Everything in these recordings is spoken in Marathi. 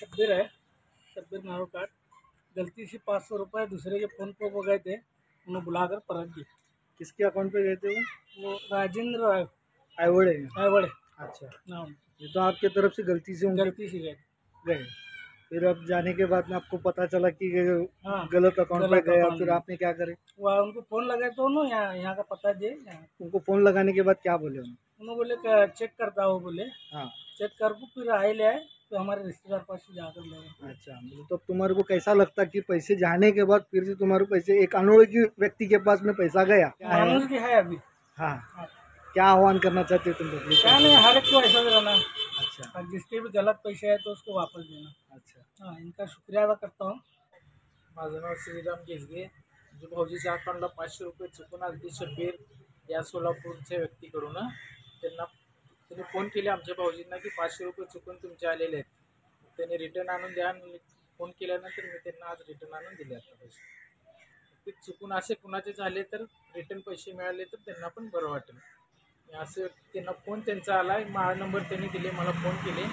शब्बीर है, शब्बीर नारोकाट। गलती से 500 रुपये दूसरे के फ़ोन पे गए थे, उन्हें बुलाकर परत दी। किसके अकाउंट पे गए थे वो राजेंद्र आइवड़े? आयवड़े अच्छा, नाम, ये तो आपके तरफ से गलती से उनके गलती से गए थे। गए। फिर अब जाने के बाद में आपको पता चला कि हाँ, गलत अकाउंट पे गलत गया, अकाउंट फिर में। आपने क्या करे? वह उनको फ़ोन लगाए तो उन्होंने यहाँ का पता दिए। उनको फोन लगाने के बाद क्या बोले उन्होंने? उन्होंने बोले कि चेक करता हो, बोले हाँ। चेक कर को फिर आए ले आए, तो हमारे रिश्तेदार पास से जाकर ले गए। अच्छा, मतलब तो तुम्हारे को कैसा लगता कि पैसे जाने के बाद फिर से तुम्हारे पैसे एक अनोळखी व्यक्ति के पास में पैसा गया? मानुस की है अभी। हाँ, हाँ। क्या आह्वान करना चाहते हो तुम लोग? क्या नहीं, हर एक को ऐसा रहना। अच्छा और जिसके भी गलत पैसे है तो उसको वापस देना। अच्छा। हाँ, इनका शुक्रिया अदा करता हूँ। माझं नाव श्रीराम गेसगे. जे भाऊजीच्या अकाउंटला 500 रुपये चुकून अगदी शब्बीर या सोलापूरच्या व्यक्तीकडून त्यांनी फोन केले आमच्या भाऊजींना की 500 रुपये चुकून तुमचे आलेले आहेत, त्यांनी रिटर्न आणून द्या. फोन केल्यानंतर मी त्यांना आज रिटर्न आणून दिले. आता पैसे ते चुकून असे कुणाचे झाले तर रिटर्न पैसे मिळाले तर त्यांना पण बरं वाटेल. असं त्यांना फोन त्यांचा आला, माझा नंबर त्यांनी दिले, मला फोन केले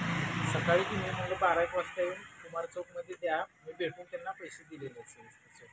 सकाळी की मी म्हणलं 12 एक वाजता येऊन कुमार चौकमध्ये द्या, मी भेटून त्यांना पैसे दिलेले आहेत.